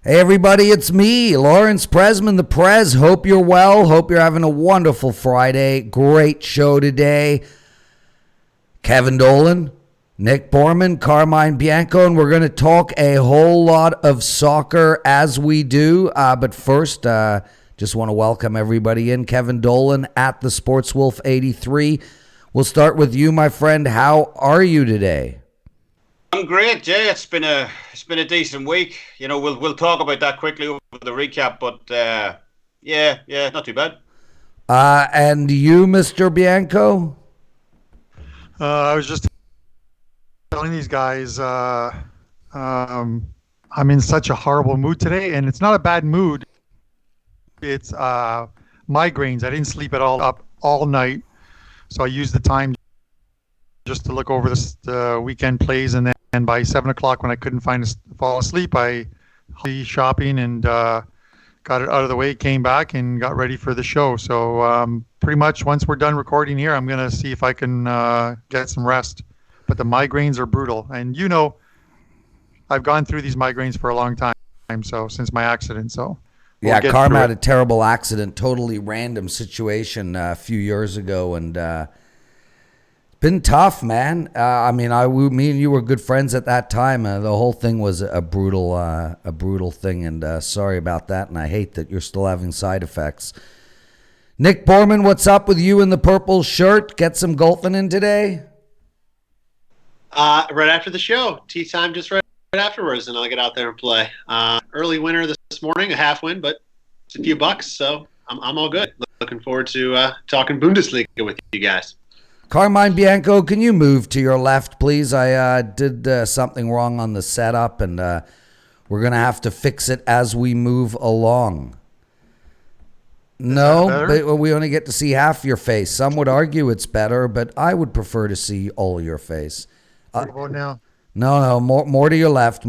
Hey everybody, it's me, Lawrence Prezman, the Prez. Hope you're well. Hope you're having a wonderful Friday. Great show today. Kevin Dolan, Nick Borrman, Carmine Bianco, and we're going to talk a whole lot of soccer as we do. But first, just want to welcome everybody in. Kevin Dolan at the Sports Wolf 83. We'll start with you, my friend. How are you today? I'm great, Jay. It's been a decent week. You know, we'll talk about that quickly over the recap, but yeah, not too bad. And you, Mr. Bianco? I was just telling these guys I'm in such a horrible mood today, and it's not a bad mood. It's migraines. I didn't sleep at all night, so I used the time just to look over the weekend plays, and then by 7 o'clock when I couldn't fall asleep, I went shopping and got it out of the way, came back and got ready for the show. So pretty much once we're done recording here, I'm going to see if I can get some rest. But the migraines are brutal. And you know, I've gone through these migraines for a long time, so since my accident. So yeah, Carm had a terrible accident, totally random situation a few years ago, and been tough, man. Me and you were good friends at that time. The whole thing was a brutal thing, and sorry about that. And I hate that you're still having side effects. Nick Borrman, what's up with you in the purple shirt? Get some golfing in today? Right after the show. Tea time just right afterwards, and I'll get out there and play. Early winner this morning, a half win, but it's a few bucks, so I'm all good. Looking forward to talking Bundesliga with you guys. Carmine Bianco, can you move to your left, please? I did something wrong on the setup, and we're going to have to fix it as we move along. No, but we only get to see half your face. Some would argue it's better, but I would prefer to see all your face. What about now? No, more to your left.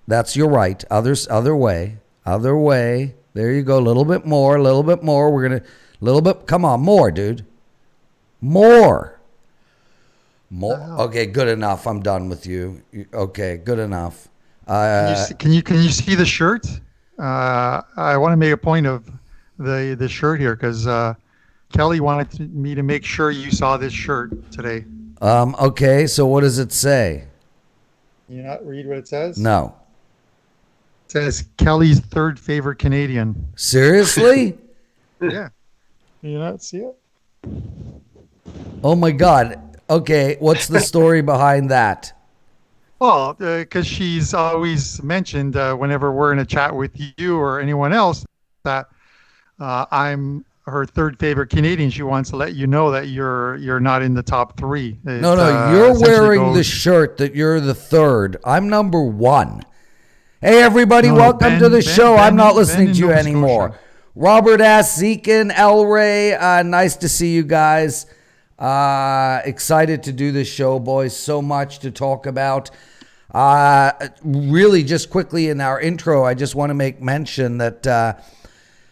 That's your right. Other way. There you go. A little bit more. We're going to, come on, more, dude. More. Okay, good enough. I'm done with you. Okay, good enough. Can you see the shirt? I want to make a point of the shirt here because Kelly wanted me to make sure you saw this shirt today. Okay, so what does it say? You not read what it says? No. It says Kelly's third favorite Canadian. Seriously? Yeah. Do you not see it? Oh my God. Okay, what's the story behind that? Well, because she's always mentioned whenever we're in a chat with you or anyone else that I'm her third favorite Canadian. She wants to let you know that you're not in the top three. No, you're wearing the shirt that you're the third. I'm number one. Hey, everybody, welcome to the show. I'm not listening to you anymore. Robert S. Zekin, El Rey, nice to see you guys. Excited to do this show, boys. So much to talk about. Really, just quickly in our intro, I just want to make mention that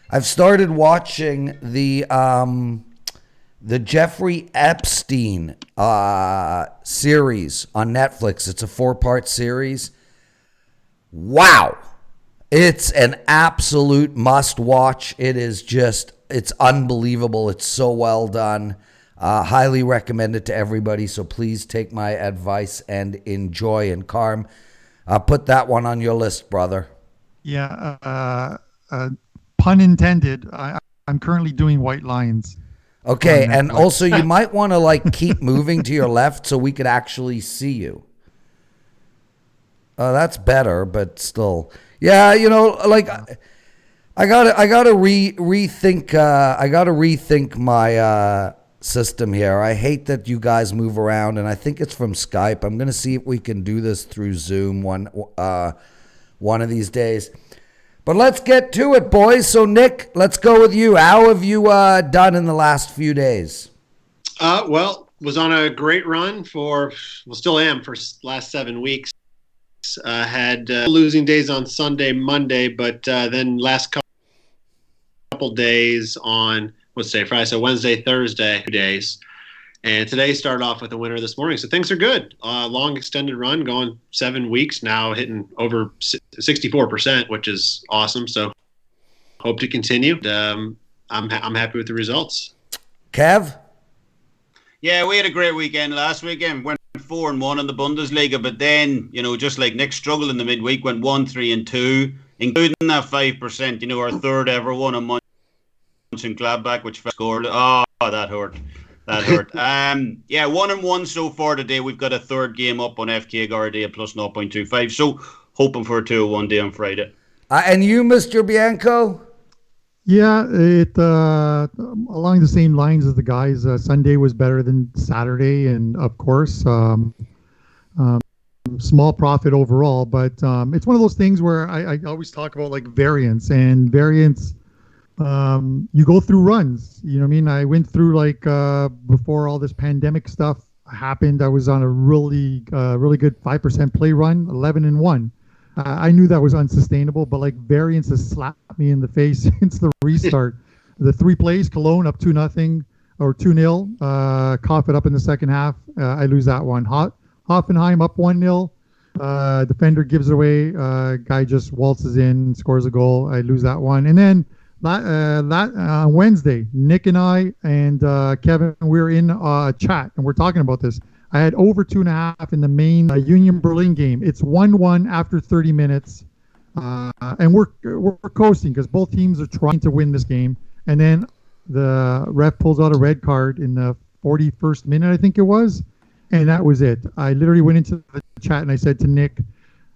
I've started watching the Jeffrey Epstein series on Netflix. It's a 4-part series. Wow. It's an absolute must-watch. It's unbelievable. It's so well done. Highly recommend it to everybody, so please take my advice and enjoy. And Carm, put that one on your list, brother. Yeah, pun intended. I'm currently doing White Lines. Okay, and also you might want to keep moving to your left so we could actually see you. That's better, but still. Yeah, I gotta rethink my system here. I hate that you guys move around, and I think it's from Skype. I'm gonna see if we can do this through Zoom one of these days. But let's get to it, boys. So Nick, let's go with you. How have you done in the last few days? Was on a great run still am for last 7 weeks. Had losing days on Sunday, Monday, but then last couple days on what's today, Friday, so Wednesday, Thursday, 2 days, And today started off with a winner this morning. So things are good. Long extended run going 7 weeks now, hitting over 64%, which is awesome. So hope to continue. I'm happy with the results. Kev? Yeah, we had a great weekend last weekend. Went 4-1 in the Bundesliga, but then, just like Nick struggled in the midweek, went 1-3-2, including that 5%, our third ever one on Monchengladbach, which scored. Oh, that hurt. That hurt. 1-1 so far today. We've got a third game up on FK Guardia plus 0.25. So hoping for a 2-1 day on Friday. And you, Mr. Bianco? Yeah, it along the same lines as the guys. Sunday was better than Saturday, and of course, small profit overall. But it's one of those things where I always talk about like variance, and variance. You go through runs. You know what I mean? I went through before all this pandemic stuff happened. I was on a really good 5% play run, 11-1. I knew that was unsustainable, but variance has slapped me in the face since the restart. The 3 plays, Cologne up 2-0 or 2-0. Cough it up in the second half. I lose that one. Hoffenheim up 1-0. Defender gives it away. Guy just waltzes in, scores a goal. I lose that one. And then Wednesday, Nick and I and Kevin, we're in a chat and we're talking about this. I had over 2.5 in the main Union Berlin game. It's 1-1 after 30 minutes, and we're coasting because both teams are trying to win this game. And then the ref pulls out a red card in the 41st minute, I think it was, and that was it. I literally went into the chat and I said to Nick,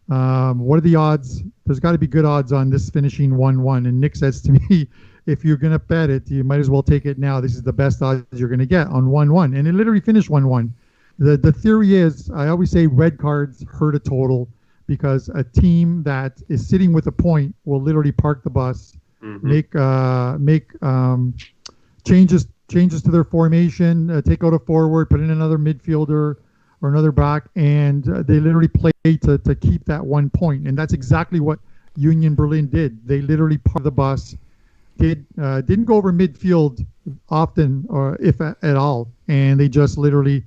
"What are the odds? There's got to be good odds on this finishing 1-1." And Nick says to me, "If you're gonna bet it, you might as well take it now. This is the best odds you're gonna get on 1-1." And it literally finished 1-1. The theory is, I always say red cards hurt a total because a team that is sitting with a point will literally park the bus, make changes to their formation, take out a forward, put in another midfielder or another back, and they literally play to keep that 1 point. And that's exactly what Union Berlin did. They literally parked the bus, didn't go over midfield often, or if at all, and they just literally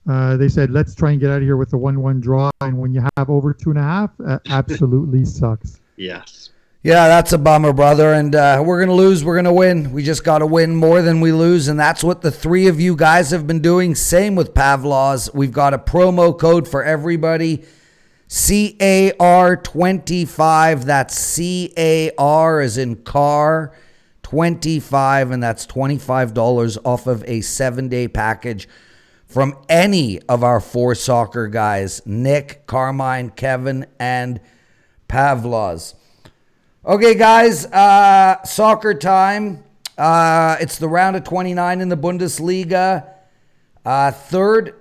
they said, let's try and get out of here with the 1-1 draw. And when you have over 2.5, absolutely sucks. Yes. Yeah, that's a bummer, brother. And we're going to lose. We're going to win. We just got to win more than we lose. And that's what the 3 of you guys have been doing. Same with Pavlov's. We've got a promo code for everybody. CAR25. That's CAR as in car 25. And that's $25 off of a 7-day package from any of our 4 soccer guys, Nick, Carmine, Kevin, and Pavlov's. Okay, guys, soccer time. It's the round of 29 in the Bundesliga.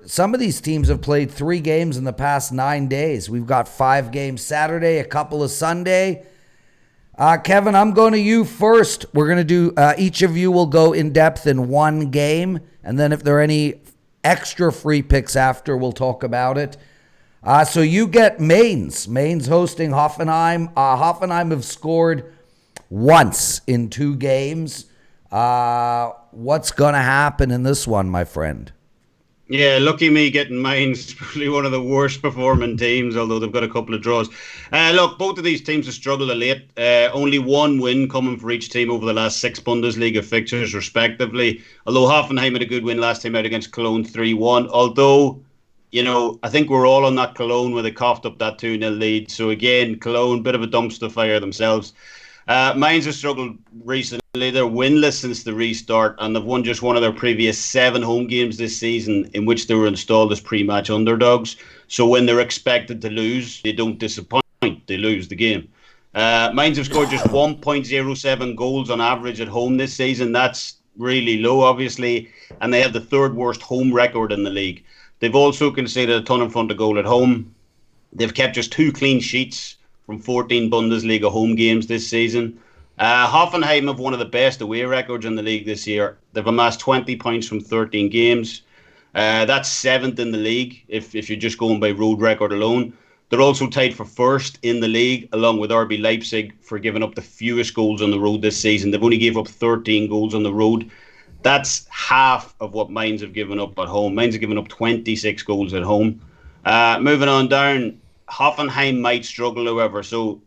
Some of these teams have played 3 games in the past 9 days. We've got 5 games Saturday, a couple of Sunday. Kevin, I'm going to you first. We're going to do, each of you will go in depth in 1 game. And then if there are any extra free picks after, we'll talk about it. So you get Mainz. Mainz hosting Hoffenheim. Hoffenheim have scored once in 2 games. What's going to happen in this one, my friend? Yeah, lucky me getting Mainz, probably one of the worst performing teams, although they've got a couple of draws. Look, both of these teams have struggled a late. Only 1 win coming for each team over the last 6 Bundesliga fixtures, respectively. Although Hoffenheim had a good win last time out against Cologne 3-1. Although, I think we're all on that Cologne where they coughed up that 2-0 lead. So again, Cologne, bit of a dumpster fire themselves. Mainz have struggled recently. They're winless since the restart, and they've won just one of their previous 7 home games this season in which they were installed as pre-match underdogs. So when they're expected to lose, they don't disappoint. They lose the game. Mainz have scored just 1.07 goals on average at home this season. That's really low, obviously, and they have the 3rd worst home record in the league. They've also conceded a ton in front of goal at home. They've kept just 2 clean sheets from 14 Bundesliga home games this season. Hoffenheim have one of the best away records in the league this year. They've amassed 20 points from 13 games. That's 7th in the league if you're just going by road record alone. They're also tied for 1st in the league, along with RB Leipzig, for giving up the fewest goals on the road this season. They've only gave up 13 goals on the road. That's half of what Mainz have given up at home. Mainz have given up 26 goals at home. Moving on down, Hoffenheim might struggle, however. So,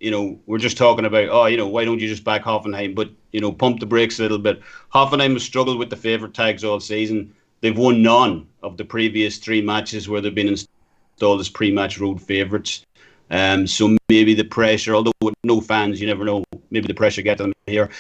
we're just talking about, why don't you just back Hoffenheim? But, pump the brakes a little bit. Hoffenheim has struggled with the favourite tags all season. They've won none of the previous 3 matches where they've been installed as pre-match road favourites. So maybe the pressure, although with no fans, you never know, maybe the pressure gets them here.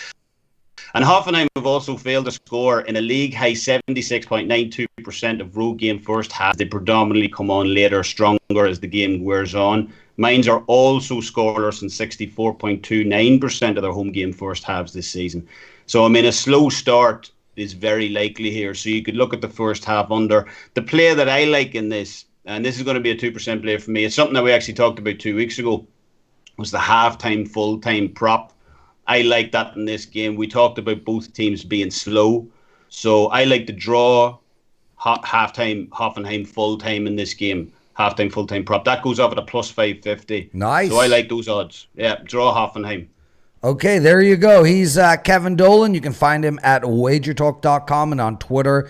And Hoffenheim have also failed to score in a league-high 76.92% of road game first half. They predominantly come on later, stronger as the game wears on. Mainz are also scoreless in 64.29% of their home game first halves this season. So, a slow start is very likely here. So you could look at the first half under. The player that I like in this, and this is going to be a 2% player for me, it's something that we actually talked about 2 weeks ago, was the halftime, full-time prop. I like that in this game. We talked about both teams being slow. So I like the draw halftime, Hoffenheim full-time in this game. Halftime, full-time prop. That goes off at a plus 550. Nice. So I like those odds. Yeah, draw Hoffenheim. Okay, there you go. He's Kevin Dolan. You can find him at WagerTalk.com and on Twitter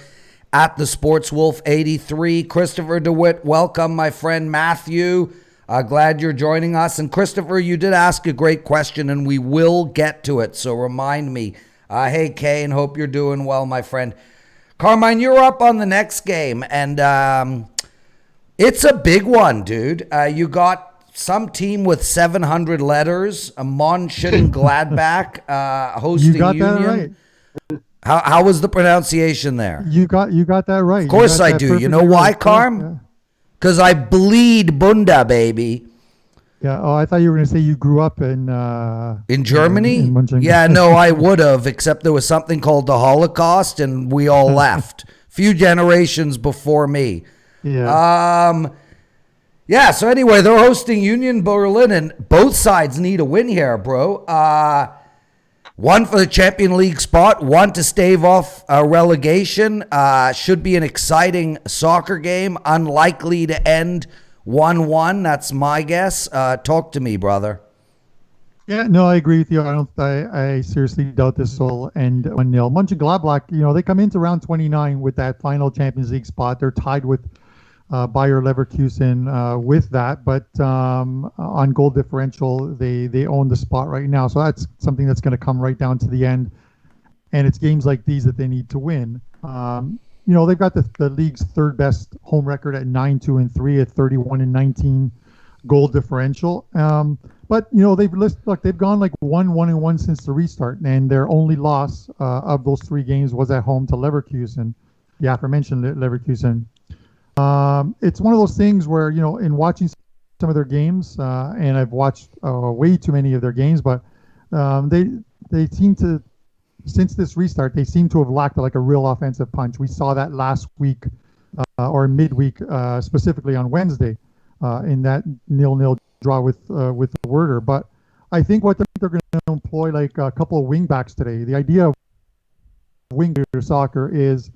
at TheSportsWolf83. Christopher DeWitt, welcome, my friend Matthew. Glad you're joining us. And Christopher, you did ask a great question, and we will get to it. So remind me. Hey, Kane, hope you're doing well, my friend. Carmine, you're up on the next game, and it's a big one, dude. You got some team with 700 letters, a Monchengladbach hosting You got Union. that right. How was the pronunciation there? You got that right. Of course I do. You know why, Carm? Because I bleed Bunda, baby. Yeah. Oh, I thought you were going to say you grew up in Germany? in Yeah, no, I would have, except there was something called the Holocaust, and we all left. Few generations before me. Yeah. Yeah, so anyway, they're hosting Union Berlin, and both sides need a win here, bro. One for the Champions League spot, one to stave off relegation. Should be an exciting soccer game. Unlikely to end 1-1. That's my guess. Talk to me, brother. Yeah, no, I agree with you. I seriously doubt this will end 1-0. Mönchengladbach, they come into round 29 with that final Champions League spot. They're tied with Bayer Leverkusen with that, but on goal differential, they own the spot right now. So that's something that's going to come right down to the end. And it's games like these that they need to win. They've got the league's third best home record at 9-2-3 at 31-19 goal differential. But they've gone like 1-1-1 since the restart, and their only loss of those 3 games was at home to Leverkusen, the aforementioned Leverkusen. It's one of those things where, in watching some of their games, and I've watched way too many of their games, but they seem to, since this restart, they seem to have lacked like a real offensive punch. We saw that last week or midweek, specifically on Wednesday, in that 0-0 draw with Werder. But I think what they're going to employ like a couple of wing backs today. The idea of wing soccer is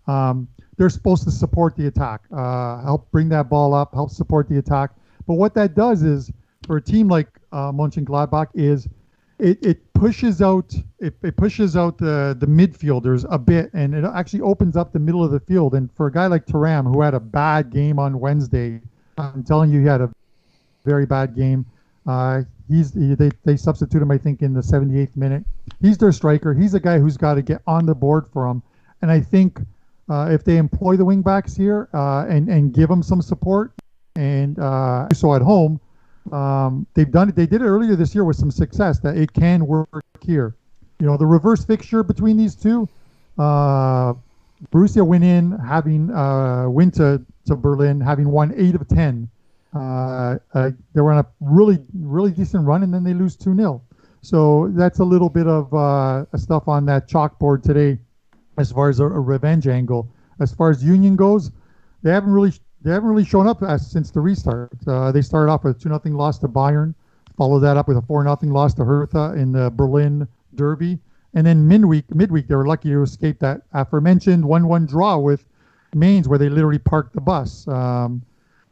they're supposed to support the attack, help bring that ball up, help support the attack. But what that does is, for a team like Mönchengladbach, is it pushes out the midfielders a bit, and it actually opens up the middle of the field. And for a guy like Thuram, who had a bad game on Wednesday, I'm telling you, he had a very bad game. They substitute him, I think, in the 78th minute. He's their striker. He's a guy who's got to get on the board for them. And I think if they employ the wing backs here and give them some support, and so at home, they've done it. They did it earlier this year with some success. That it can work here. The reverse fixture between these two, Borussia went in having went to Berlin having won 8 of 10. They were on a really decent run, and then they lose 2-0. So that's a little bit of stuff on that chalkboard today, as far as a revenge angle. As far as Union goes, they haven't really shown up since the restart. They started off with a 2-0 loss to Bayern, followed that up with a 4-0 loss to Hertha in the Berlin Derby, and then midweek they were lucky to escape that aforementioned 1-1 draw with Mainz, where they literally parked the bus.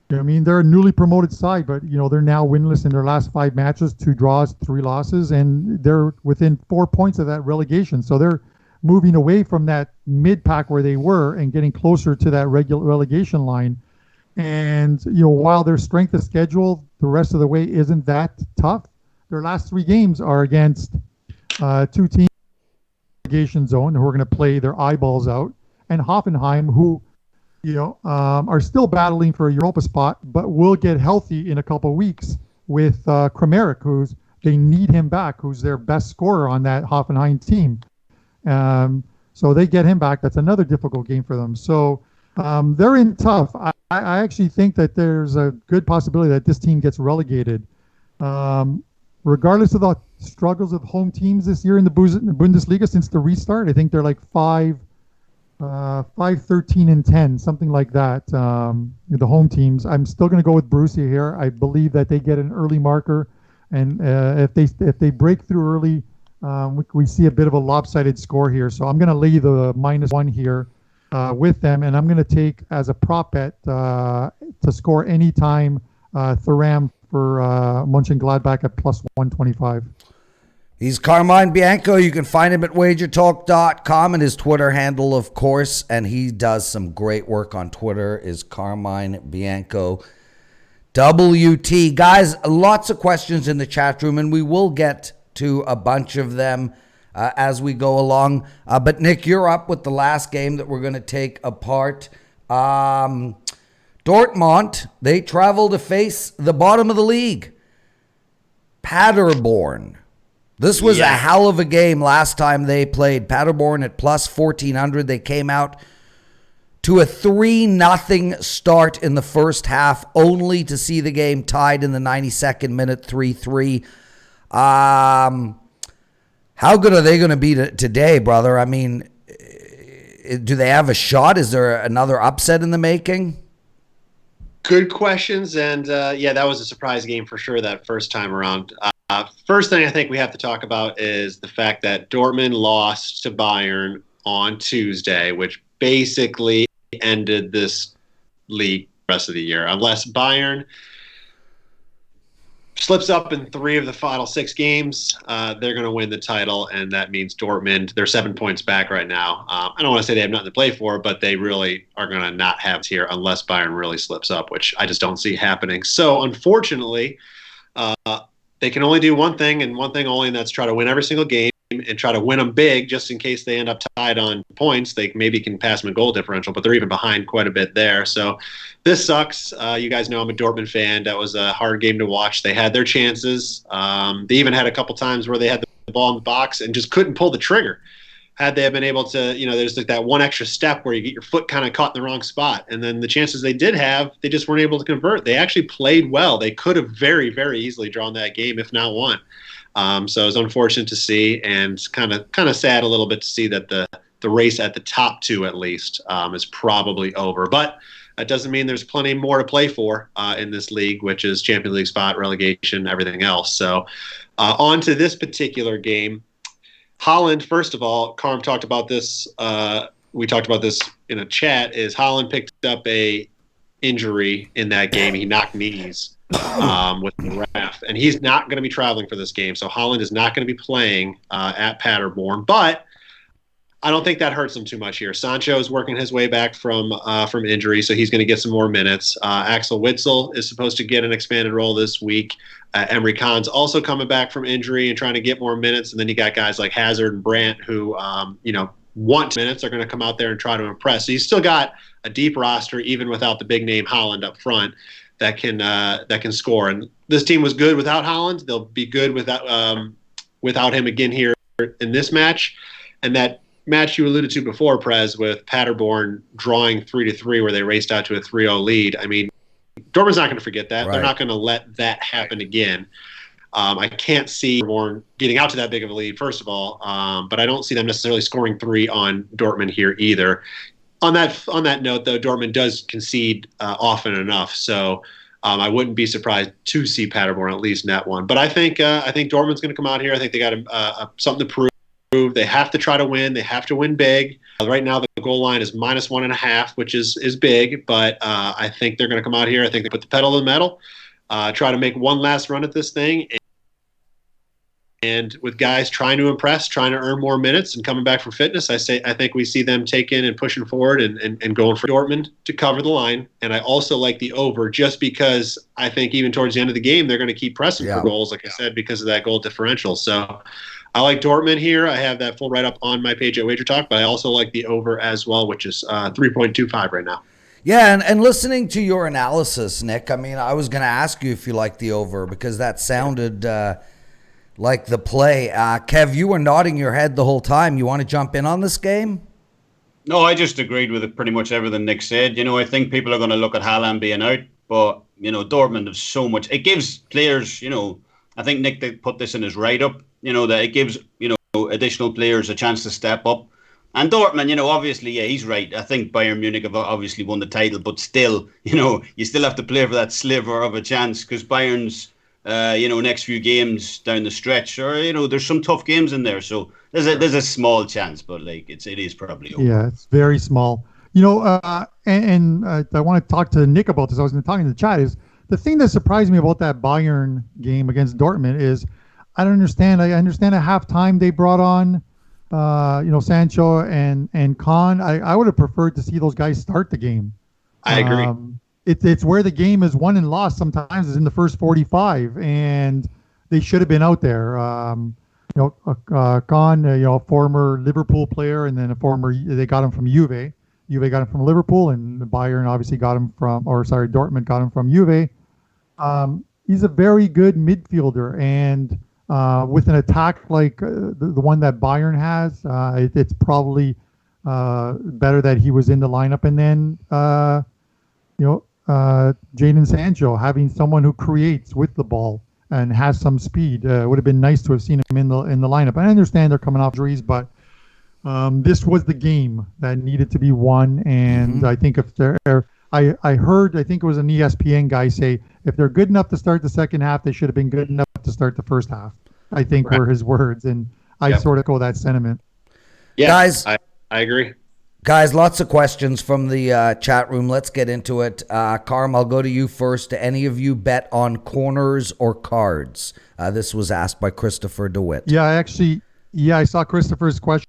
They're a newly promoted side, but they're now winless in their last 5 matches, 2 draws, 3 losses, and they're within 4 points of that relegation. So they're moving away from that mid-pack where they were and getting closer to that relegation line. And, while their strength of schedule the rest of the way isn't that tough, their last 3 games are against 2 teams in the relegation zone who are going to play their eyeballs out, and Hoffenheim, who, are still battling for a Europa spot, but will get healthy in a couple of weeks with Kramaric, they need him back, who's their best scorer on that Hoffenheim team. So they get him back. That's another difficult game for them. So they're in tough. I actually think that there's a good possibility that this team gets relegated. Regardless of the struggles of home teams this year in the Bundesliga since the restart, I think they're like 5-13-10, something like that. The home teams. I'm still going to go with Borussia here. I believe that they get an early marker, and if they break through early, we see a bit of a lopsided score here. So I'm going to lay the -1 here with them, and I'm going to take as a prop bet to score anytime Thuram for Monchengladbach at +125. He's Carmine Bianco. You can find him at WagerTalk.com, and his Twitter handle, of course, and he does some great work on Twitter, is Carmine Bianco WT. Guys, lots of questions in the chat room, and we will get to a bunch of them as we go along. But Nick, you're up with the last game that we're going to take apart. Dortmund, they travel to face the bottom of the league, Paderborn. This was a hell of a game last time they played. Paderborn at +1,400. They came out to a 3-0 start in the first half, only to see the game tied in the 92nd minute, 3-3. How good are they going to be today, brother? I mean, do they have a shot? Is there another upset in the making? Good questions, and that was a surprise game for sure that first time around. First thing I think we have to talk about is the fact that Dortmund lost to Bayern on Tuesday, which basically ended this league the rest of the year. Unless Bayern slips up in 3 of the final 6 games, they're going to win the title, and that means Dortmund, they're 7 points back right now. I don't want to say they have nothing to play for, but they really are going to not have it here unless Bayern really slips up, which I just don't see happening. So, unfortunately, they can only do one thing and one thing only, and that's try to win every single game and try to win them big just in case they end up tied on points. They maybe can pass them a goal differential, but they're even behind quite a bit there. So this sucks. You guys know I'm a Dortmund fan. That was a hard game to watch. They had their chances. They even had a couple times where they had the ball in the box and just couldn't pull the trigger. Had they been able to, there's like that one extra step where you get your foot kind of caught in the wrong spot. And then the chances they did have, they just weren't able to convert. They actually played well. They could have very, very easily drawn that game, if not won. So it was unfortunate to see, and kind of sad a little bit to see that the race at the top 2 at least is probably over. But that doesn't mean there's plenty more to play for in this league, which is Champions League spot, relegation, everything else. So on to this particular game. Haaland, first of all, Carm talked about this. We talked about this in a chat. Is Haaland picked up a injury in that game? He knocked knees with the ref, and he's not going to be traveling for this game. So Haaland is not going to be playing at Paderborn. But I don't think that hurts him too much here. Sancho is working his way back from injury, so he's going to get some more minutes. Axel Witsel is supposed to get an expanded role this week. Emre Can's also coming back from injury and trying to get more minutes. And then you got guys like Hazard and Brandt who, want minutes, are going to come out there and try to impress. So you still got a deep roster, even without the big name Haaland up front, that can score. And this team was good without Haaland. They'll be good without him again here in this match. And that match you alluded to before, Prez, with Paderborn drawing 3-3 where they raced out to a 3-0 lead. I mean, Dortmund's not going to forget that. Right. They're not going to let that happen again. I can't see Paderborn getting out to that big of a lead, first of all, but I don't see them necessarily scoring 3 on Dortmund here either. On that note, though, Dortmund does concede often enough, so I wouldn't be surprised to see Paderborn at least net one. But I think Dortmund's going to come out here. I think they got something to prove. They have to try to win. They have to win big. Right now, the goal line is -1.5, which is big. But I think they're going to come out here. I think they put the pedal to the metal, try to make one last run at this thing, and try to win. I think they're going to come out here. I think they got something to prove. They have to try to win. They have to win big. Right now, the goal line is -1.5, which is big. But I think they're going to come out here. I think they put the pedal to the metal, try to make one last run at this thing And with guys trying to impress, trying to earn more minutes and coming back from fitness, I think we see them taking and pushing forward and going for Dortmund to cover the line. And I also like the over just because I think even towards the end of the game, they're going to keep pressing for goals, like I said, because of that goal differential. So I like Dortmund here. I have that full write-up on my page at WagerTalk, but I also like the over as well, which is 3.25 right now. Yeah, and listening to your analysis, Nick, I mean, I was going to ask you if you like the over because that sounded like the play. Kev, you were nodding your head the whole time. You want to jump in on this game? No, I just agreed with pretty much everything Nick said. I think people are going to look at Haaland being out, but, Dortmund have so much. It gives players, I think Nick put this in his write-up, that it gives, additional players a chance to step up. And Dortmund, obviously, yeah, he's right. I think Bayern Munich have obviously won the title, but still, you still have to play for that sliver of a chance because Bayern's, next few games down the stretch, or there's some tough games in there. So there's a small chance, but it is probably over. Yeah, it's very small. I want to talk to Nick about this. I was talking to the chat. Is the thing that surprised me about that Bayern game against Dortmund is I don't understand. I understand at halftime they brought on. Sancho and Kahn. I would have preferred to see those guys start the game. I agree. It's where the game is won and lost sometimes is in the first 45, and they should have been out there. Kahn, former Liverpool player, and then they got him from Juve. Juve got him from Liverpool, and Bayern obviously Dortmund got him from Juve. He's a very good midfielder, and with an attack like the one that Bayern has, it's probably better that he was in the lineup. And then, Jadon Sancho, having someone who creates with the ball and has some speed, would have been nice to have seen him in the lineup. I understand they're coming off injuries, but this was the game that needed to be won. And I think if I heard, I think it was an ESPN guy say, if they're good enough to start the second half, they should have been good enough to start the first half. I think were his words, and I sort of echo that sentiment. Yeah, guys, I agree. Guys, lots of questions from the chat room. Let's get into it. Carm, I'll go to you first. Do any of you bet on corners or cards? This was asked by Christopher DeWitt. Yeah, I saw Christopher's question,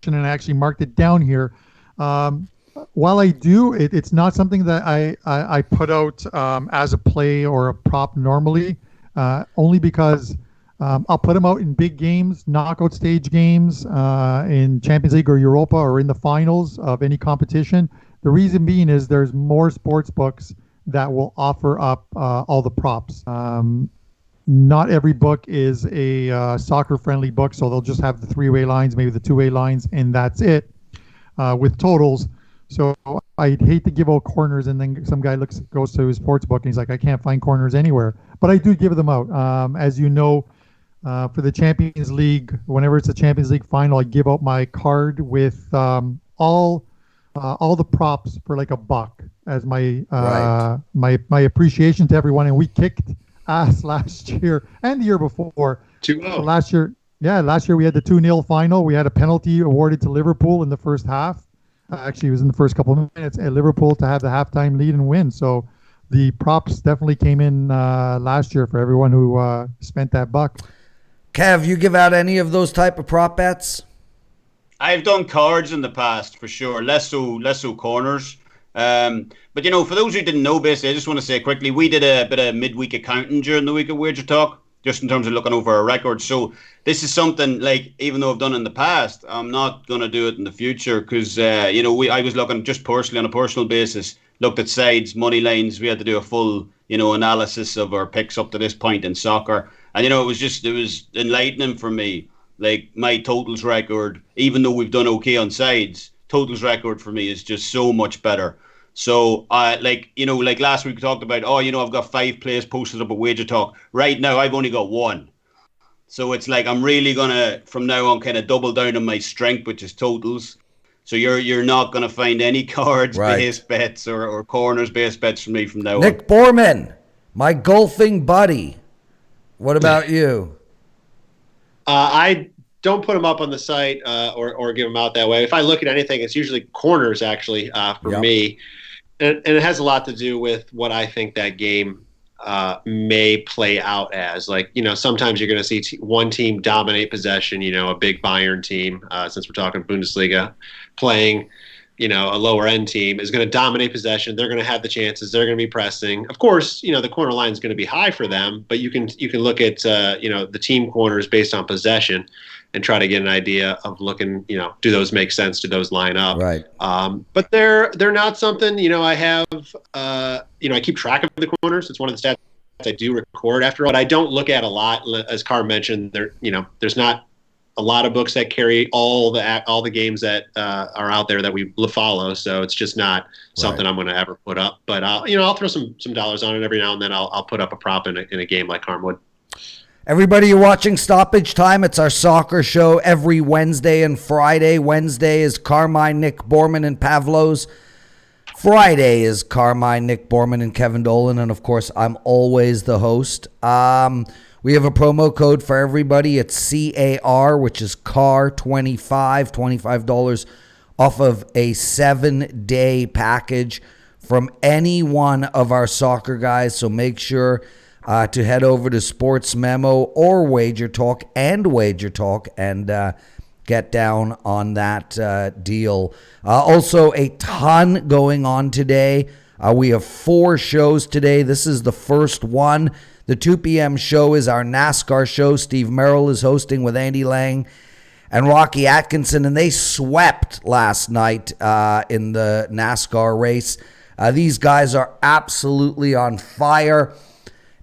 and I actually marked it down here. While I do, it's not something that I put out as a play or a prop normally, only because I'll put them out in big games, knockout stage games, in Champions League or Europa or in the finals of any competition. The reason being is there's more sports books that will offer up all the props. Not every book is a soccer-friendly book, so they'll just have the three-way lines, maybe the two-way lines, and that's it with totals. So I'd hate to give out corners, and then some guy goes to his sports book and he's like, I can't find corners anywhere. But I do give them out. As you know, for the Champions League, whenever it's a Champions League final, I give out my card with all the props for like $1 as my appreciation to everyone. And we kicked ass last year and the year before. 2-0. Last year we had the 2-0 final. We had a penalty awarded to Liverpool in the first half. Actually, it was in the first couple of minutes at Liverpool to have the halftime lead and win. So the props definitely came in last year for everyone who spent that $1. Kev, you give out any of those type of prop bets? I've done cards in the past for sure, less so corners. But for those who didn't know, basically, I just want to say quickly, we did a bit of midweek accounting during the week of WagerTalk, just in terms of looking over our records. So this is something even though I've done in the past, I'm not going to do it in the future because I was looking just personally on a personal basis, looked at sides, money lines. We had to do a full analysis of our picks up to this point in soccer. And, it was enlightening for me. Like, my totals record, even though we've done okay on sides, totals record for me is just so much better. So, like last week we talked about, I've got 5 plays posted up at WagerTalk. Right now, I've only got 1. So it's like I'm really going to, from now on, kind of double down on my strength, which is totals. So you're not going to find any cards-based bets or corners-based bets from me from now on. Nick Borrman, my golfing buddy. What about you? I don't put them up on the site or give them out that way. If I look at anything, it's usually corners, actually, for me. And it has a lot to do with what I think that game may play out as. Like, sometimes you're going to see one team dominate possession, a big Bayern team, since we're talking Bundesliga, playing, a lower end team is going to dominate possession. They're going to have the chances. They're going to be pressing. Of course, the corner line is going to be high for them, but you can look at, the team corners based on possession and try to get an idea of looking, do those make sense? Do those line up? Right. But they're not something, I have, I keep track of the corners. It's one of the stats I do record after, but I don't look at a lot. As Carr mentioned, there's not a lot of books that carry all the games that are out there that we follow. So it's just not something I'm going to ever put up. But I'll throw some dollars on it every now and then. I'll put up a prop in a game like Carm would. Everybody, you're watching Stoppage Time. It's our soccer show every Wednesday and Friday. Wednesday is Carmine, Nick Borrman, and Pavlos. Friday is Carmine, Nick Borrman, and Kevin Dolan. And, of course, I'm always the host. We have a promo code for everybody. It's CAR, which is CAR25, $25 off of a 7-day package from any one of our soccer guys. So make sure to head over to Sports Memo or WagerTalk and get down on that deal. Also, a ton going on today. We have 4 shows today. This is the first one. The 2 p.m. show is our NASCAR show. Steve Merrill is hosting with Andy Lang and Rocky Atkinson, and they swept last night in the NASCAR race. These guys are absolutely on fire.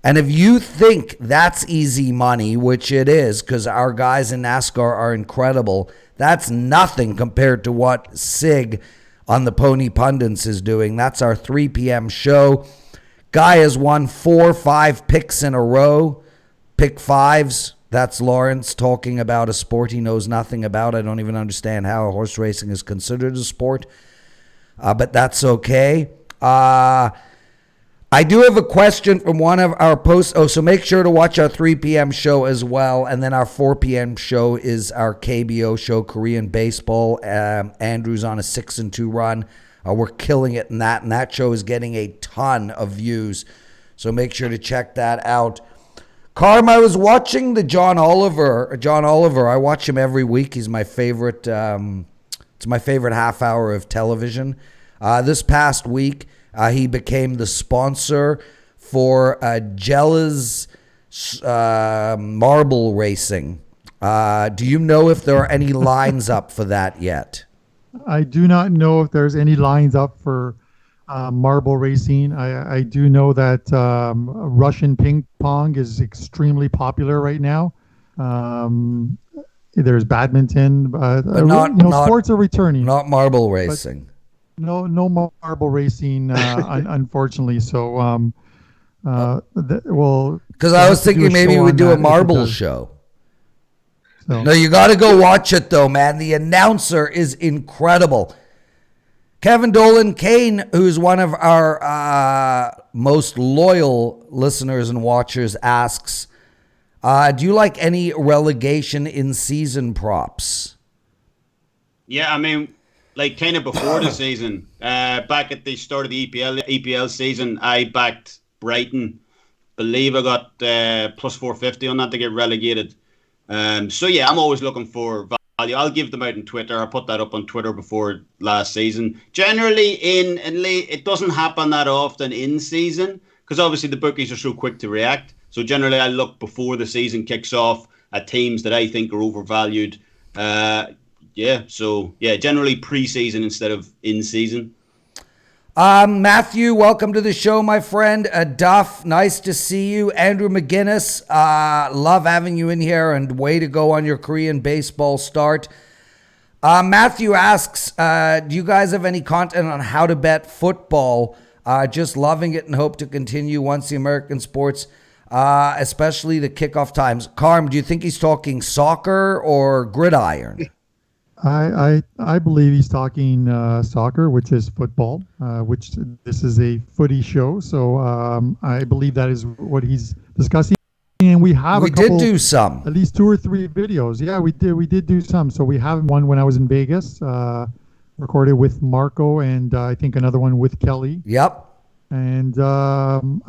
And if you think that's easy money, which it is, because our guys in NASCAR are incredible, that's nothing compared to what Sig on the Pony Pundits is doing. That's our 3 p.m. show. Guy has won 4-5 picks in a row. Pick fives. That's Lawrence talking about a sport he knows nothing about. I don't even understand how horse racing is considered a sport. But that's okay. I do have a question from one of our posts. So make sure to watch our 3 p.m. show as well. And then our 4 p.m. show is our KBO show, Korean Baseball. Andrew's on a 6-2 run. We're killing it in that. And that show is getting a ton of views. So make sure to check that out. Carm, I was watching the John Oliver. I watch him every week. He's my favorite. It's my favorite half hour of television. This past week, he became the sponsor for Jella's marble racing. Do you know if there are any lines up for that yet? I do not know if there's any lines up for marble racing. I do know that Russian ping pong is extremely popular right now. There's badminton. But not, sports are returning. Not marble racing. No marble racing, unfortunately. So, because I was thinking maybe we'd do a marble show. So. No, you got to go watch it though, man. The announcer is incredible. Kevin Dolan Kane, who's one of our most loyal listeners and watchers, asks, do you like any relegation in season props? Yeah, I mean, like kind of before the season, back at the start of the EPL season, I backed Brighton. Believe I got plus 450 on that to get relegated. So yeah, I'm always looking for value. I'll give them out on Twitter. I put that up on Twitter before last season. Generally, it doesn't happen that often in season because obviously the bookies are so quick to react. So generally, I look before the season kicks off at teams that I think are overvalued. Generally pre-season instead of in-season. Matthew, welcome to the show, my friend. Duff, nice to see you. Andrew McGinnis, love having you in here, and way to go on your Korean baseball start. Matthew asks, do you guys have any content on how to bet football? Just loving it and hope to continue once the American sports, especially the kickoff times. Carm, do you think he's talking soccer or gridiron? I believe he's talking soccer, which is football, which this is a footy show. So I believe that is what he's discussing. And we did do some, at least 2 or 3 videos. Yeah, we did do some. So we have one when I was in Vegas, recorded with Marco, and I think another one with Kelly. Yep. And I'm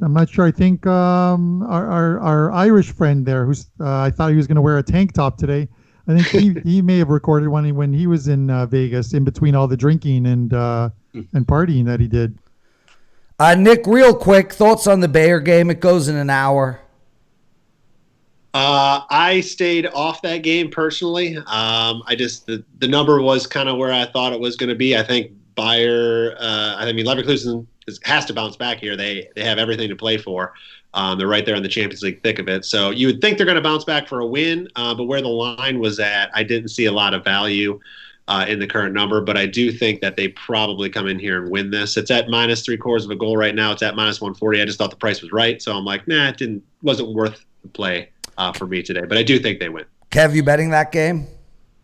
not sure. I think our Irish friend there, who's I thought he was going to wear a tank top today. I think he may have recorded one when he was in Vegas, in between all the drinking and partying that he did. Nick, real quick, thoughts on the Bayer game? It goes in an hour. I stayed off that game personally. The number was kind of where I thought it was going to be. I think Bayer, Leverkusen has to bounce back here. They have everything to play for. They're right there in the Champions League thick of it. So you would think they're going to bounce back for a win, but where the line was at, I didn't see a lot of value in the current number, but I do think that they probably come in here and win this. It's at minus 3/4 of a goal right now. It's at minus 140. I just thought the price was right, so I'm like, it wasn't worth the play for me today, but I do think they win. Kev, you betting that game?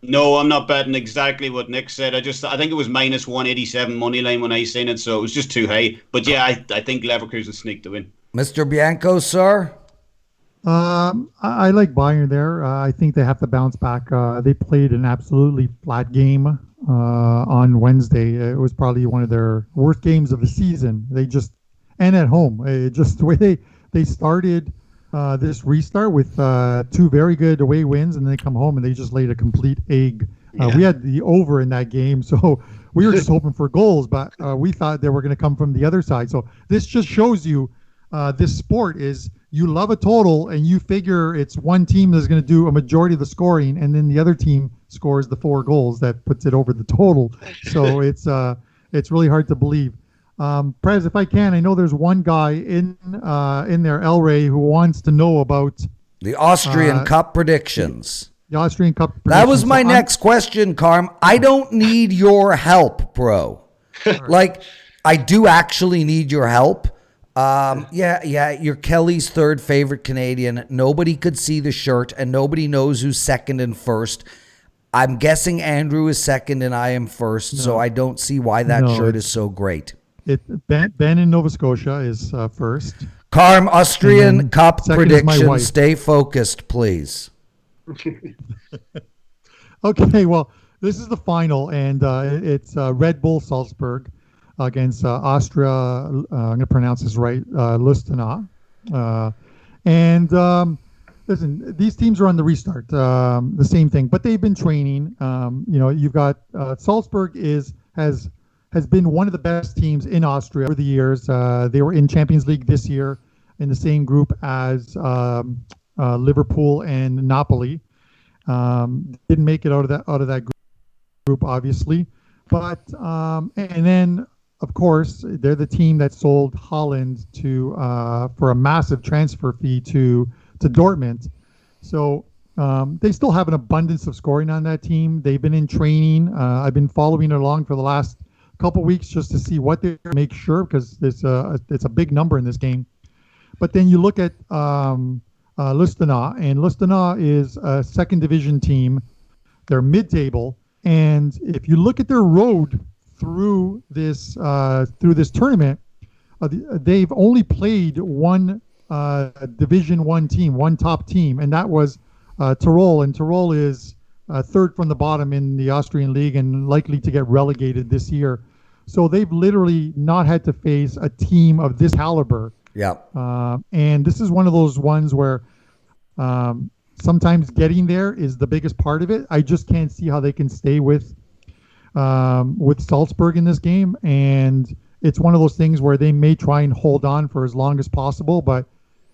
No, I'm not betting exactly what Nick said. I think it was minus 187 money line when I seen it, so it was just too high. But yeah, I think Leverkusen sneaked the win. Mr. Bianco, sir? I like Bayern there. I think they have to bounce back. They played an absolutely flat game on Wednesday. It was probably one of their worst games of the season. And at home. The way they started this restart with two very good away wins, and they come home and they just laid a complete egg. We had the over in that game, so we were just hoping for goals, but we thought they were going to come from the other side. So this just shows you this sport is you love a total and you figure it's one team that's going to do a majority of the scoring, and then the other team scores the 4 goals that puts it over the total. So it's really hard to believe. Prez, if I can, I know there's one guy in there, El Rey, who wants to know about the Austrian Cup predictions. The Austrian Cup predictions. That was my next question, Carm. I don't need your help, bro. Like, I do actually need your help. You're Kelly's third favorite Canadian. Nobody could see the shirt, and nobody knows who's second and first. I'm guessing Andrew is second and I am first, so I don't see why that shirt is so great. Ben in Nova Scotia is first. Carm, Austrian Cup prediction. Stay focused, please. Okay, well, this is the final, and it's Red Bull Salzburg against Austria. I'm going to pronounce this right, Lustenau. Listen, these teams are on the restart. The same thing, but they've been training. You've got Salzburg has been one of the best teams in Austria over the years. They were in Champions League this year in the same group as Liverpool and Napoli. Didn't make it out of that group, obviously. But and then, of course, they're the team that sold Haaland for a massive transfer fee to Dortmund. So they still have an abundance of scoring on that team. They've been in training. I've been following it along for the last couple weeks just to see what they make sure, because it's a big number in this game. But then you look at Lustenau, and Lustenau is a second division team. They're mid-table, and if you look at their road through this tournament, they've only played one Division 1 team, one top team, and that was Tyrol. And Tyrol is third from the bottom in the Austrian league and likely to get relegated this year. So they've literally not had to face a team of this caliber. Yeah. And this is one of those ones where sometimes getting there is the biggest part of it. I just can't see how they can stay with Salzburg in this game. And it's one of those things where they may try and hold on for as long as possible. But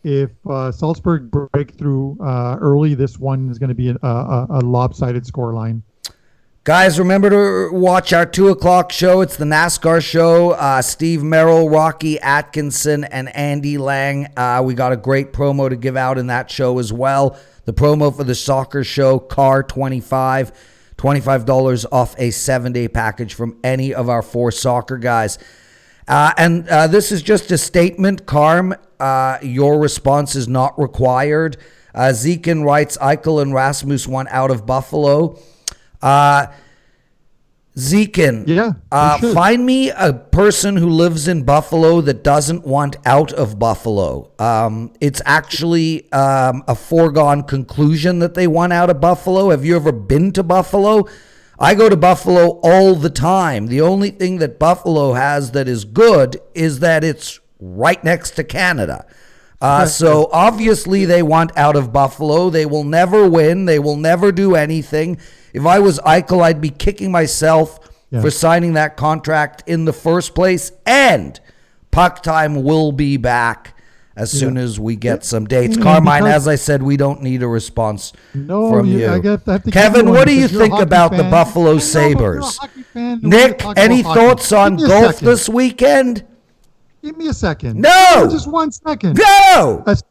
if Salzburg break through early, this one is going to be a lopsided scoreline. Guys, remember to watch our 2 o'clock show. It's the NASCAR show. Steve Merrill, Rocky Atkinson, and Andy Lang. We got a great promo to give out in that show as well. The promo for the soccer show, Car 25, $25 off a 7-day package from any of our 4 soccer guys. And this is just a statement, Carm. Your response is not required. Zekin writes, Eichel and Rasmus want out of Buffalo. Zekin, find me a person who lives in Buffalo that doesn't want out of Buffalo. It's actually a foregone conclusion that they want out of Buffalo. Have you ever been to Buffalo? I go to Buffalo all the time. The only thing that Buffalo has that is good is that it's right next to Canada. So obviously they want out of Buffalo. They will never win. They will never do anything. If I was Eichel, I'd be kicking myself for signing that contract in the first place. And Puck Time will be back as soon as we get some dates. Carmine, as I said, we don't need a response from you. Kevin, what do you think about the Buffalo Sabres? Nick, any thoughts on golf this weekend? Give me a second. No! Just 1 second. No! As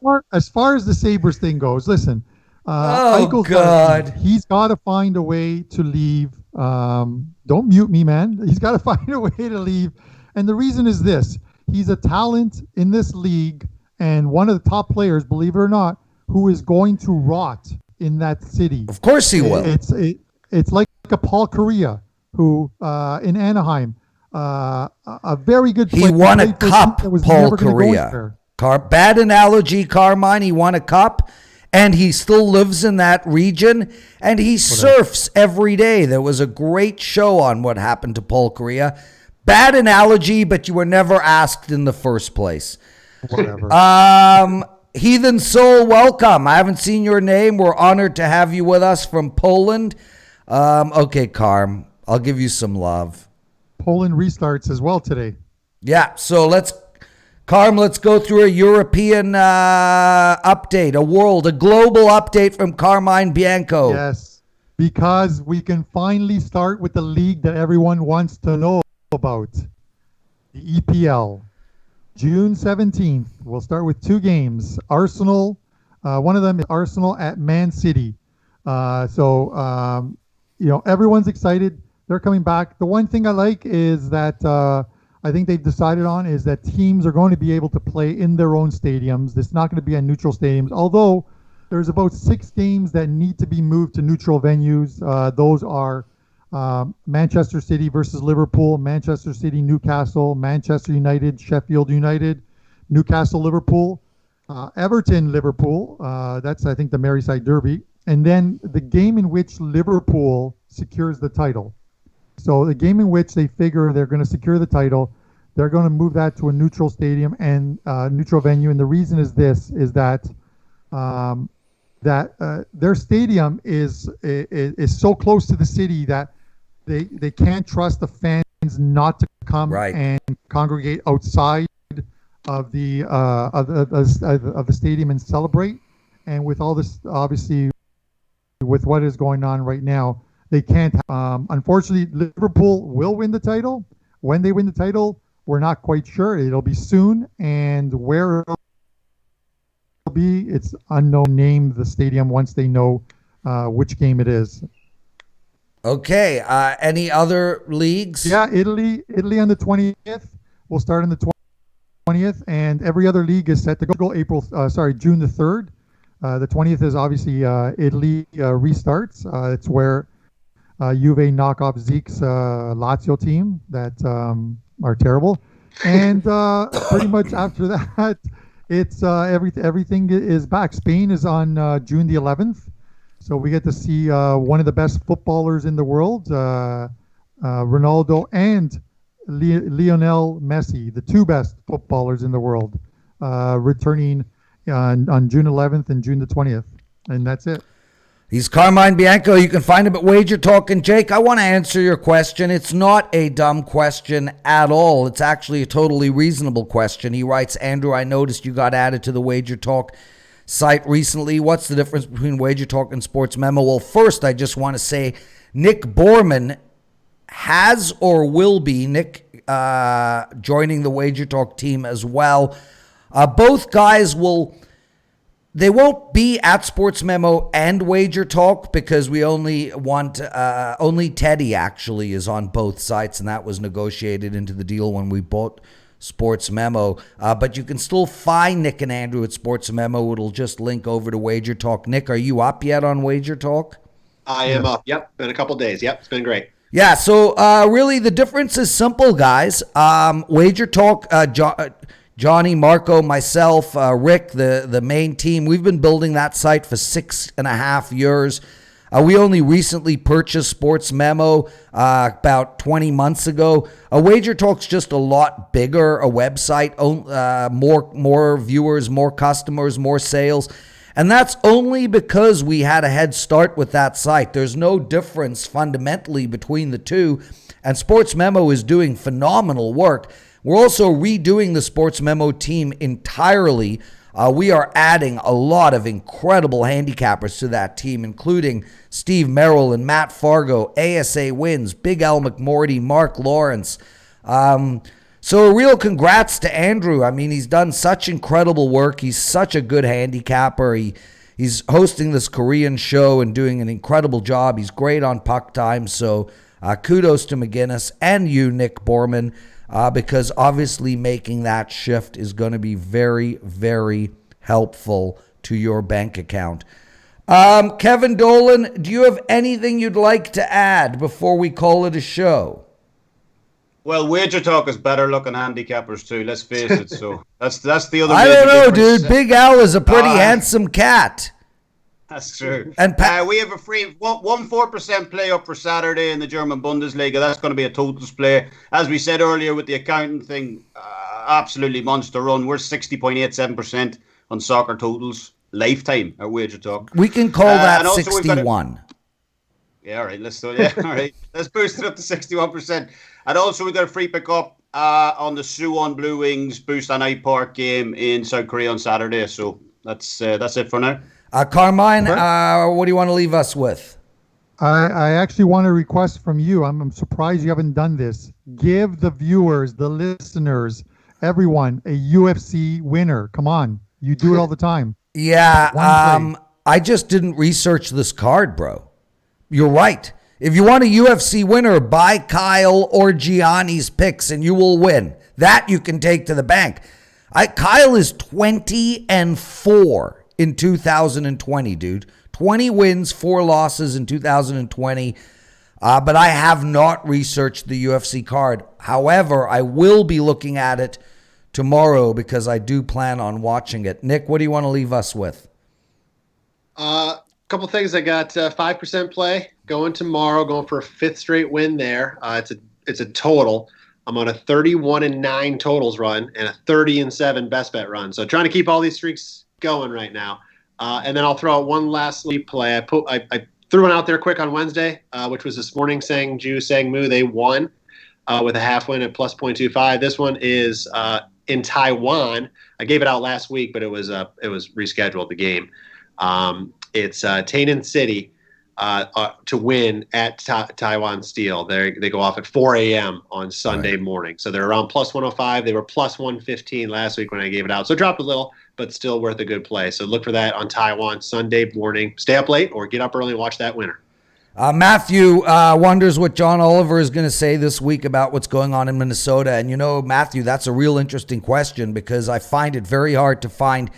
far as the Sabres thing goes, listen. Oh, God. He's got to find a way to leave. Don't mute me, man. He's got to find a way to leave. And the reason is this. He's a talent in this league and one of the top players, believe it or not, who is going to rot in that city. Of course he will. It's like a Paul Correa, who in Anaheim, a very good player. He won a cup, Paul Correa. Bad analogy, Carmine. He won a cup, and he still lives in that region, and he surfs every day. There was a great show on what happened to Paul Correa. Bad analogy, but you were never asked in the first place. Whatever. Heathen Soul, welcome. I haven't seen your name. We're honored to have you with us from Poland. Okay, Carm, I'll give you some love. Poland restarts as well today. Yeah, so let's go through a European update, a global update from Carmine Bianco. Yes, because we can finally start with the league that everyone wants to know about, the EPL. June 17th, we'll start with 2 games. Arsenal, one of them is Arsenal at Man City. Everyone's excited. They're coming back. The one thing I like is that I think they've decided on is that teams are going to be able to play in their own stadiums. It's not going to be at neutral stadiums, although there's about 6 games that need to be moved to neutral venues. Those are Manchester City versus Liverpool, Manchester City, Newcastle, Manchester United, Sheffield United, Newcastle, Liverpool, Everton, Liverpool. That's, I think, the Merseyside Derby. And then the game in which Liverpool secures the title. So the game in which they figure they're going to secure the title, they're going to move that to a neutral stadium and neutral venue. And the reason is that their stadium is so close to the city that they can't trust the fans not to come and congregate outside of the stadium and celebrate. And with all this, obviously, with what is going on right now, they can't. Unfortunately, Liverpool will win the title. When they win the title, we're not quite sure. It'll be soon, and where it'll be, it's unknown. Name the stadium once they know which game it is. Okay. Any other leagues? Yeah, Italy on the 20th. We'll start on the 20th, and every other league is set to go June the 3rd. The 20th is obviously Italy restarts. It's where Juve knock off Zeke's Lazio team that are terrible, and pretty much after that, it's everything is back. Spain is on June the 11th. So we get to see one of the best footballers in the world, Ronaldo and Lionel Messi, the 2 best footballers in the world, returning on June 11th and June the 20th. And that's it. He's Carmine Bianco. You can find him at WagerTalk. And Jake, I want to answer your question. It's not a dumb question at all. It's actually a totally reasonable question. He writes, Andrew, I noticed you got added to the WagerTalk site recently. What's the difference between WagerTalk and Sports Memo? Well, first, I just want to say Nick Borrman has or will be joining the WagerTalk team as well. Both guys they won't be at Sports Memo and WagerTalk because we only Teddy actually is on both sites, and that was negotiated into the deal when we bought Sports Memo. But you can still find Nick and Andrew at Sports Memo. It'll just link over to WagerTalk. Nick, are you up yet on WagerTalk? I am up. Yep. Been a couple days. Yep. It's been great. Yeah. So really the difference is simple, guys. WagerTalk, Johnny, Marco, myself, Rick, the main team, we've been building that site for 6.5 years. We only recently purchased Sports Memo about 20 months ago. WagerTalk's just a lot bigger, a website, more viewers, more customers, more sales. And that's only because we had a head start with that site. There's no difference fundamentally between the two. And Sports Memo is doing phenomenal work. We're also redoing the Sports Memo team entirely. We are adding a lot of incredible handicappers to that team, including Steve Merrill and Matt Fargo, ASA Wins, Big Al McMorty, Mark Lawrence. So a real congrats to Andrew. I mean, he's done such incredible work. He's such a good handicapper. He's hosting this Korean show and doing an incredible job. He's great on puck time. So kudos to McGinnis and you, Nick Borrman, because obviously making that shift is going to be very, very helpful to your bank account. Kevin Dolan, do you have anything you'd like to add before we call it a show? Well, WagerTalk is better looking handicappers too. Let's face it. So that's the other. I don't know, difference. dude. Big Al is a pretty handsome cat. That's true. And we have a free 1-4% play up for Saturday in the German Bundesliga. That's going to be a totals play. As we said earlier with the accountant thing, absolutely monster run. We're 60.87% on soccer totals lifetime at WagerTalk. We can call that 61. Yeah, all right. Let's do it. Yeah, all right. Let's boost it up to 61%. And also, we got a free pick up on the Suwon Blue Wings Boost on Night Park game in South Korea on Saturday. So that's it for now. Carmine, what do you want to leave us with? I actually want a request from you. I'm surprised you haven't done this. Give the viewers, the listeners, everyone a UFC winner. Come on. You do it all the time. Yeah. I just didn't research this card, bro. You're right. If you want a UFC winner, buy Kyle or Gianni's picks and you will win. That you can take to the bank. Kyle is 20-4 in 2020, dude. 20 wins, 4 losses in 2020. But I have not researched the UFC card. However, I will be looking at it tomorrow because I do plan on watching it. Nick, what do you want to leave us with? Couple things. I got 5% play going tomorrow, going for a 5th straight win there. It's a total. I'm on a 31-9 totals run and a 30-7 best bet run. So trying to keep all these streaks going right now. And then I'll throw out one last sleep play. I threw one out there quick on Wednesday, which was this morning. Sang Ju, Sang Mu. They won with a half win at plus 0.25. This one is in Taiwan. I gave it out last week, but it was rescheduled, the game. It's Tainan City to win at Taiwan Steel. They go off at 4 a.m. on Sunday morning. So they're around plus 105. They were plus 115 last week when I gave it out. So it dropped a little, but still worth a good play. So look for that on Taiwan Sunday morning. Stay up late or get up early and watch that winner. Matthew wonders what John Oliver is going to say this week about what's going on in Minnesota. And Matthew, that's a real interesting question because I find it very hard to find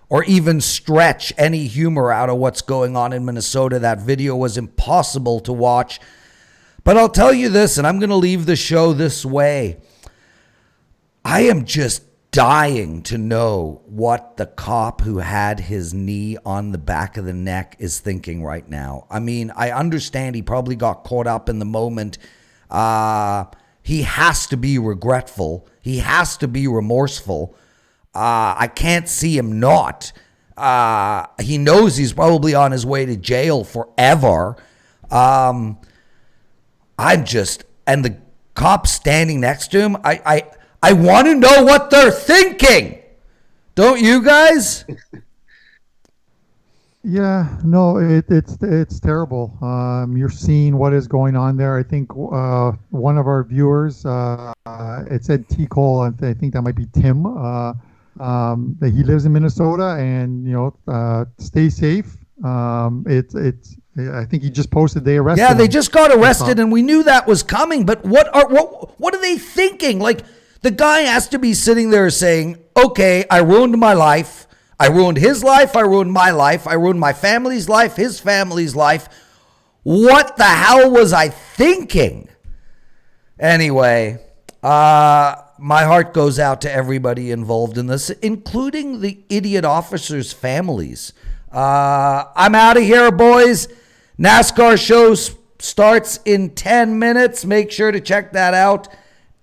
or even stretch any humor out of what's going on in Minnesota. That video was impossible to watch. But I'll tell you this, and I'm going to leave the show this way. I am just dying to know what the cop who had his knee on the back of the neck is thinking right now. I mean, I understand he probably got caught up in the moment. He has to be regretful. He has to be remorseful. I can't see him not. He knows he's probably on his way to jail forever. And the cop standing next to him, I want to know what they're thinking. Don't you guys? Yeah, no, it's terrible. You're seeing what is going on there. I think one of our viewers, it said T. Cole, I think that might be Tim, that he lives in Minnesota, and stay safe. I think he just posted they arrested him. Yeah, they just got arrested, and we knew that was coming. But what are they thinking? Like, the guy has to be sitting there saying, "Okay, I ruined my life. I ruined his life. I ruined my life. I ruined my family's life. His family's life. What the hell was I thinking?" Anyway, my heart goes out to everybody involved in this, including the idiot officers' families. I'm out of here, boys. NASCAR show starts in 10 minutes. Make sure to check that out.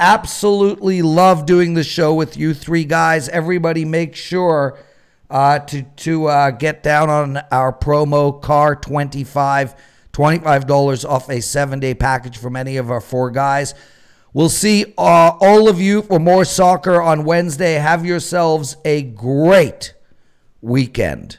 Absolutely love doing the show with you three guys. Everybody make sure to get down on our promo CAR25, $25 off a 7-day package from any of our four guys. We'll see all of you for more soccer on Wednesday. Have yourselves a great weekend.